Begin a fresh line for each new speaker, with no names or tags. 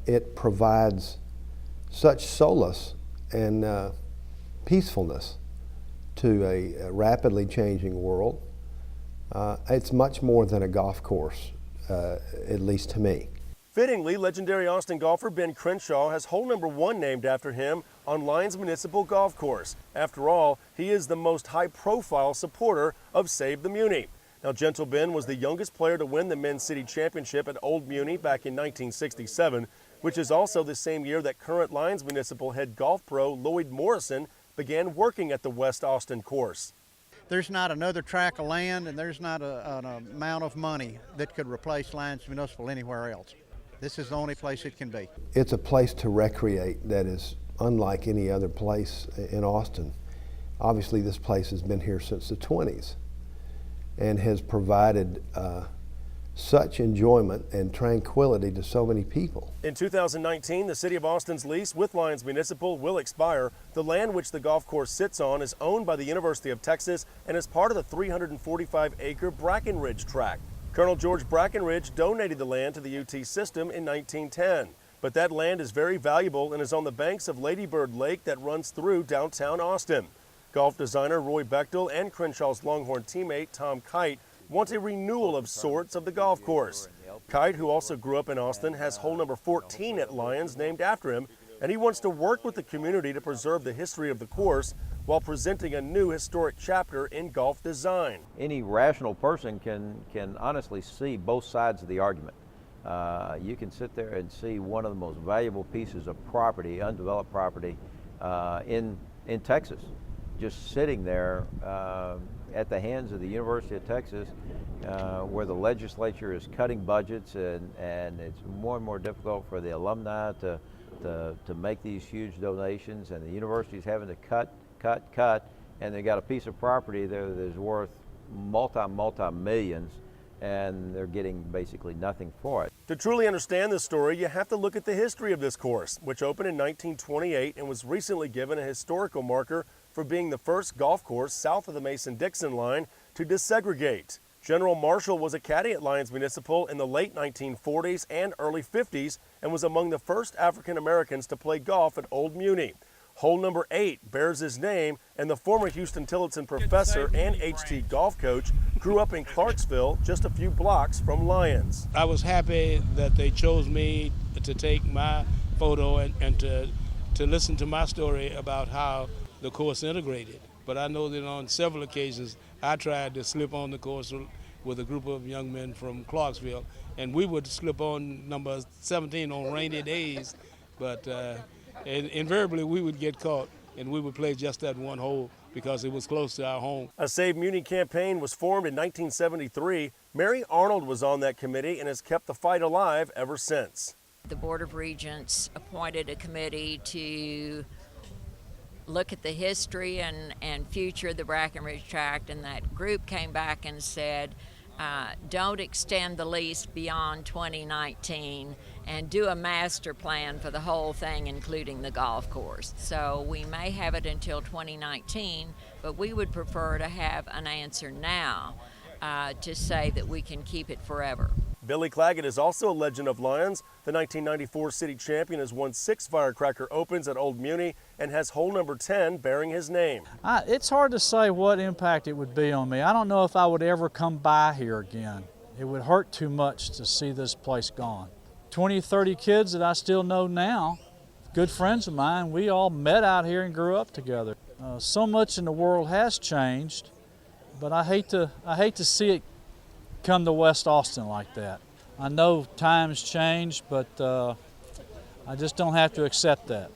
it provides such solace and peacefulness to a rapidly changing world. It's much more than a golf course, at least to me.
Fittingly, legendary Austin golfer Ben Crenshaw has hole number 1 named after him on Lyons Municipal Golf Course. After all, he is the most high-profile supporter of Save the Muny. Now, Gentle Ben was the youngest player to win the Men's City Championship at Old Muny back in 1967, which is also the same year that current Lyons Municipal head golf pro Lloyd Morrison began working at the West Austin course.
There's not another tract of land and there's not an amount of money that could replace Lyons Municipal anywhere else. This is the only place it can be.
It's a place to recreate that is unlike any other place in Austin. Obviously, this place has been here since the 20s and has provided such enjoyment and tranquility to so many people.
In 2019, the City of Austin's lease with Lyons Municipal will expire. The land which the golf course sits on is owned by the University of Texas and is part of the 345-acre Brackenridge Tract. Colonel George Brackenridge donated the land to the UT system in 1910. But that land is very valuable and is on the banks of Lady Bird Lake that runs through downtown Austin. Golf designer Roy Bechtel and Crenshaw's Longhorn teammate Tom Kite want a renewal of sorts of the golf course. Kite, who also grew up in Austin, has hole number 14 at Lyons named after him, and he wants to work with the community to preserve the history of the course while presenting a new historic chapter in golf design.
Any rational person can honestly see both sides of the argument. You can sit there and see one of the most valuable pieces of property, undeveloped property in Texas, just sitting there at the hands of the University of Texas, where the legislature is cutting budgets and it's more and more difficult for the alumni to make these huge donations, and the university is having to cut, and they got a piece of property there that is worth multi-millions, and they're getting basically nothing for it.
To truly understand this story, you have to look at the history of this course, which opened in 1928 and was recently given a historical marker for being the first golf course south of the Mason-Dixon line to desegregate. General Marshall was a caddy at Lyons Municipal in the late 1940s and early 50s and was among the first African Americans to play golf at Old Muny. Hole number 8 bears his name, and the former Houston Tillotson professor and HT golf coach grew up in Clarksville, just a few blocks from Lyons.
I was happy that they chose me to take my photo and to listen to my story about how the course integrated. But I know that on several occasions I tried to slip on the course with a group of young men from Clarksville, and we would slip on number 17 on rainy days, but and invariably we would get caught, and we would play just that one hole because it was close to our home.
A Save Muny campaign was formed in 1973. Mary Arnold was on that committee and has kept the fight alive ever since.
The Board of Regents appointed a committee to look at the history and future of the Brackenridge Tract, and that group came back and said, don't extend the lease beyond 2019 and do a master plan for the whole thing, including the golf course. So we may have it until 2019, but we would prefer to have an answer now to say that we can keep it forever.
Billy Claggett is also a legend of Lyons. The 1994 city champion has won 6 Firecracker Opens at Old Muny and has hole number 10 bearing his name.
It's hard to say what impact it would be on me. I don't know if I would ever come by here again. It would hurt too much to see this place gone. 20, 30 kids that I still know now, good friends of mine, we all met out here and grew up together. So much in the world has changed, but I hate to see it come to West Austin like that. I know times change, but I just don't have to accept that.